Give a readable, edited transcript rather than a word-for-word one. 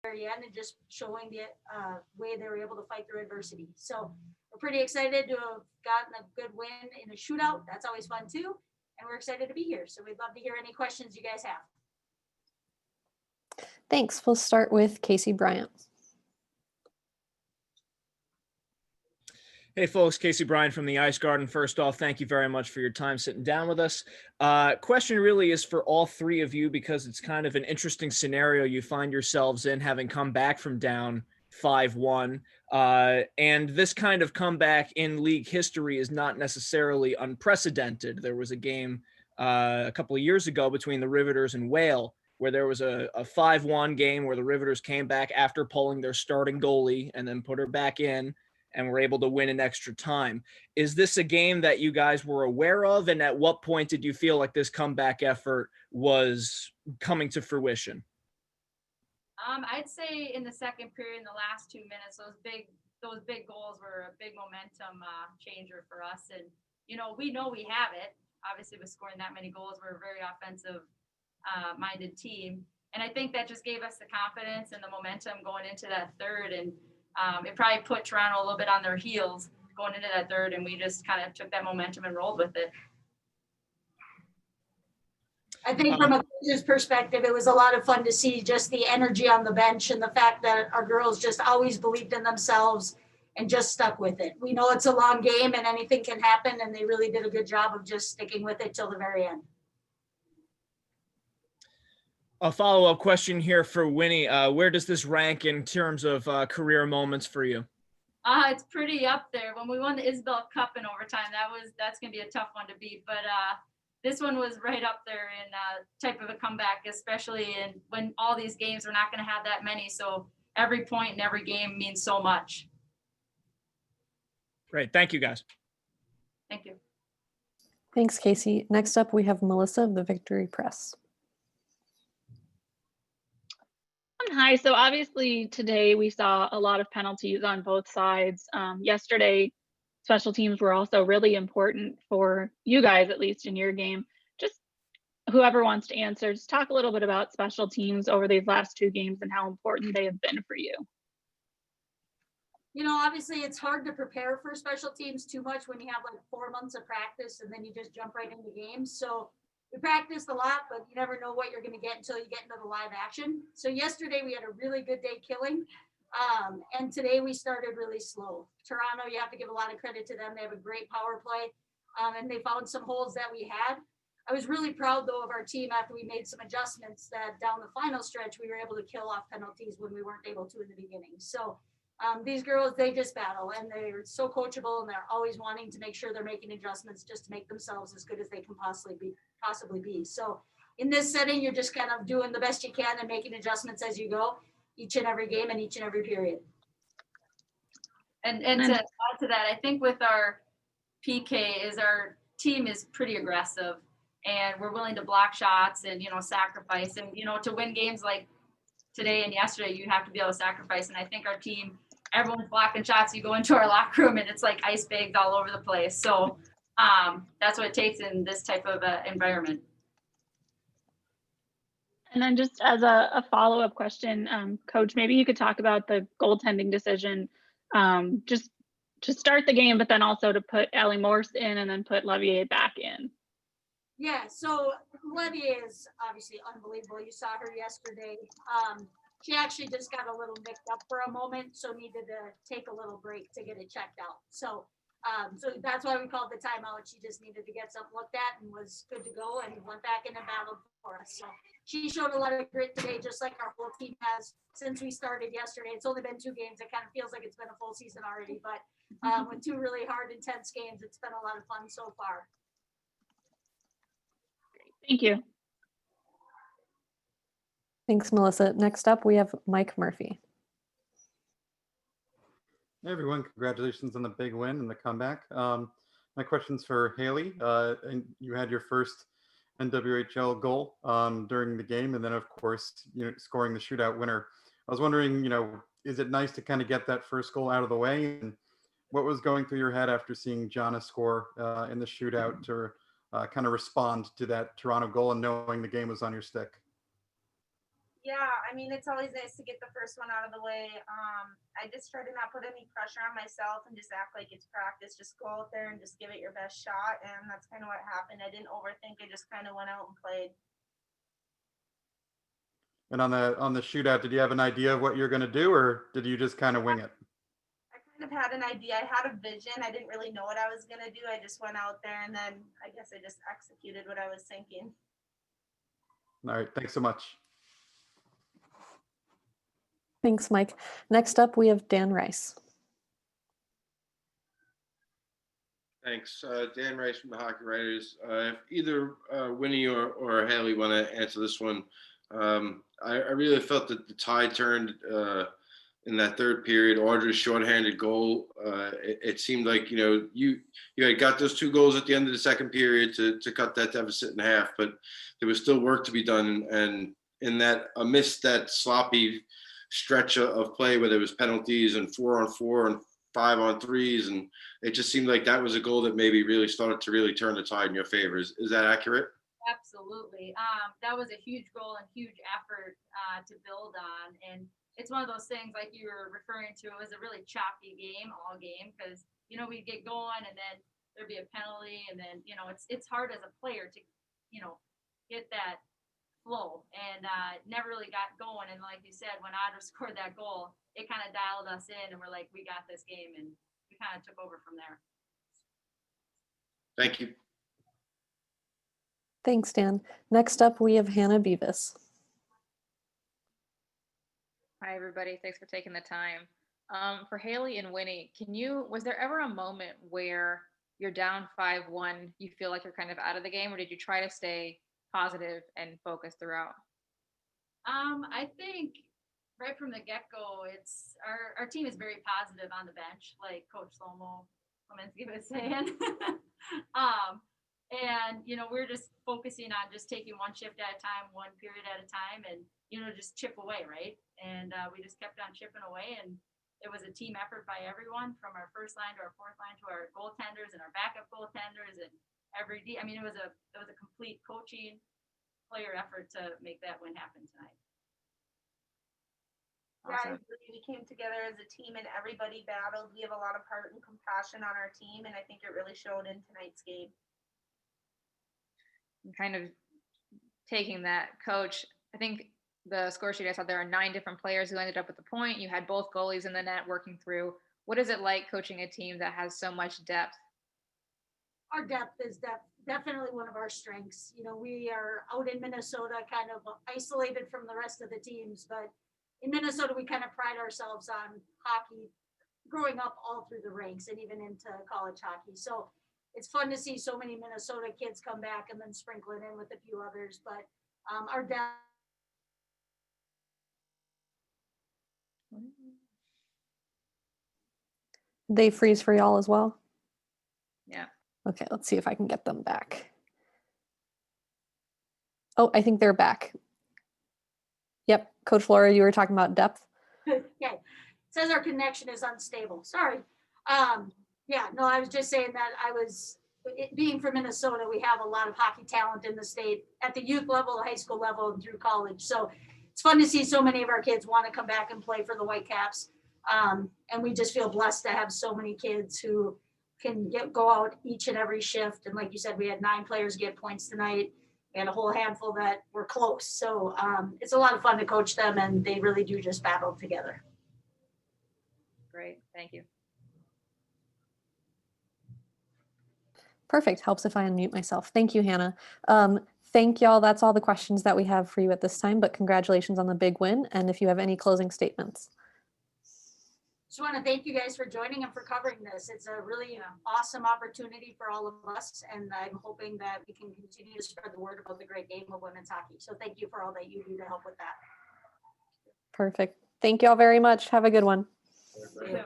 very end and just showing the way they were able to fight through adversity. So we're pretty excited to have gotten a good win in a shootout. That's always fun too. And we're excited to be here. So we'd love to hear any questions you guys have. Thanks. We'll start with Casey Bryant. Hey folks, Casey Bryant from the Ice Garden. First off, thank you very much for your time sitting down with us. Question really is for all three of you because it's kind of an interesting scenario you find yourselves in, having come back from down 5-1. And this kind of comeback in league history is not necessarily unprecedented. There was a game a couple of years ago between the Riveters and Whale, where there was a 5-1 game where the Riveters came back after pulling their starting goalie and then put her back in, and were able to win in extra time. Is this a game that you guys were aware of? And at what point did you feel like this comeback effort was coming to fruition? I'd say in the second period, in the last 2 minutes, those big goals were a big momentum changer for us. And, we know we have it. Obviously, with scoring that many goals, we're a very offensive minded team. And I think that just gave us the confidence and the momentum going into that third. And it probably put Toronto a little bit on their heels going into that third, and we just kind of took that momentum and rolled with it. I think from a coach's perspective, it was a lot of fun to see just the energy on the bench and the fact that our girls just always believed in themselves and just stuck with it. We know it's a long game and anything can happen, and they really did a good job of just sticking with it till the very end. A follow-up question here for Winny. Where does this rank in terms of career moments for you? It's pretty up there. When we won the Isabel Cup in overtime, that's going to be a tough one to beat. But this one was right up there in type of a comeback, especially when all these games, we're not going to have that many. So every point in every game means so much. Great. Thank you, guys. Thank you. Thanks, Casey. Next up, we have Melissa of the Victory Press. Hi. So obviously today we saw a lot of penalties on both sides. Yesterday, special teams were also really important for you guys, at least in your game. Just whoever wants to answer, just talk a little bit about special teams over these last two games and how important they have been for you. Obviously it's hard to prepare for special teams too much when you have like 4 months of practice and then you just jump right into games. So we practiced a lot, but you never know what you're going to get until you get into the live action. So yesterday we had a really good day killing. And today we started really slow. Toronto, you have to give a lot of credit to them. They have a great power play, and they found some holes that we had. I was really proud, though, of our team after we made some adjustments that down the final stretch, we were able to kill off penalties when we weren't able to in the beginning. So these girls, they just battle, and they're so coachable, and they're always wanting to make sure they're making adjustments just to make themselves as good as they can possibly be. So in this setting, you're just kind of doing the best you can and making adjustments as you go, each and every game and each and every period. And to add to that, I think with our PK is our team is pretty aggressive, and we're willing to block shots and, sacrifice. And, to win games like today and yesterday, you have to be able to sacrifice. And I think our team, everyone's blocking shots. You go into our locker room and it's like ice bags all over the place. So that's what it takes in this type of environment. And then just as a follow-up question, Coach, maybe you could talk about the goaltending decision, just to start the game, but then also to put Ellie Morse in and then put Levier back in. Yeah, so Levier is obviously unbelievable. You saw her yesterday. She actually just got a little nicked up for a moment, so needed to take a little break to get it checked out. So that's why we called the timeout. She just needed to get something looked at and was good to go and went back in and battled for us. So she showed a lot of grit today, just like our whole team has since we started yesterday. It's only been 2 games. It kind of feels like it's been a full season already, but with 2 really hard, intense games, it's been a lot of fun so far. Thank you. Thanks, Melissa. Next up, we have Mike Murphy. Hey, everyone. Congratulations on the big win and the comeback. My question's for Haley. And you had your first NWHL goal during the game, and then, of course, scoring the shootout winner. I was wondering, is it nice to kind of get that first goal out of the way? And what was going through your head after seeing Jana score in the shootout to kind of respond to that Toronto goal and knowing the game was on your stick? Yeah, I mean, it's always nice to get the first one out of the way. I just try to not put any pressure on myself and just act like it's practice. Just go out there and just give it your best shot. And that's kind of what happened. I didn't overthink. I just kind of went out and played. And on the shootout, did you have an idea of what you're going to do, or did you just kind of wing it? I kind of had an idea. I had a vision. I didn't really know what I was going to do. I just went out there and then I guess I just executed what I was thinking. All right, thanks so much. Thanks, Mike. Next up, we have Dan Rice. Thanks. Dan Rice from the Hockey Writers. If either Winny or Haley want to answer this one, I really felt that the tide turned in that third period. Audra's shorthanded goal. It seemed like, you had got those 2 goals at the end of the second period to cut that deficit in half, but there was still work to be done. And in that, amidst that sloppy stretch of play where there was penalties and 4-on-4 and 5-on-3s, and it just seemed like that was a goal that maybe really started to really turn the tide in your favor. Is that accurate? Absolutely. That was a huge goal and huge effort to build on. And it's one of those things like you were referring to, it was a really choppy game, all game, because, we'd get going and then there'd be a penalty. And then, it's hard as a player to, get that flow, and never really got going. And like you said, when Audra scored that goal, it kind of dialed us in and we're like, we got this game, and we kind of took over from there. Thank you. Thanks, Dan. Next up, we have Hannah Beavis. Hi, everybody. Thanks for taking the time. For Haley and Winny, was there ever a moment where you're down 5-1, you feel like you're kind of out of the game, or did you try to stay positive and focused throughout? I think right from the get-go, it's our team is very positive on the bench, like Coach Slominski was saying. And we're just focusing on just taking one shift at a time, one period at a time, and just chip away, right? And we just kept on chipping away, and it was a team effort by everyone, from our first line to our fourth line to our goaltenders and our backup goaltenders and I mean, it was a complete coaching player effort to make that win happen tonight. Awesome. Yeah, we came together as a team and everybody battled. We have a lot of heart and compassion on our team, and I think it really showed in tonight's game. Kind of taking that, Coach, I think the score sheet I saw, there are 9 different players who ended up with the point. You had both goalies in the net working through. What is it like coaching a team that has so much depth? Our depth is definitely one of our strengths. We are out in Minnesota, kind of isolated from the rest of the teams, but in Minnesota, we kind of pride ourselves on hockey, growing up all through the ranks and even into college hockey. So it's fun to see so many Minnesota kids come back and then sprinkle it in with a few others. But our depth. They freeze for y'all as well? Yeah. Okay, let's see if I can get them back. Oh, I think they're back. Yep, Coach Laura, you were talking about depth. Okay, it says our connection is unstable. Sorry. Yeah, no, I was just saying that being from Minnesota, we have a lot of hockey talent in the state at the youth level, high school level, and through college. So it's fun to see so many of our kids want to come back and play for the Whitecaps. And we just feel blessed to have so many kids who can go out each and every shift. And like you said, we had 9 players get points tonight and a whole handful that were close. So it's a lot of fun to coach them, and they really do just battle together. Great, thank you. Perfect, helps if I unmute myself. Thank you, Hannah. Thank y'all, that's all the questions that we have for you at this time, but congratulations on the big win. And if you have any closing statements. Just want to thank you guys for joining and for covering this. It's a really awesome opportunity for all of us, and I'm hoping that we can continue to spread the word about the great game of women's hockey. So thank you for all that you do to help with that. Perfect. Thank you all very much. Have a good one. Thank you.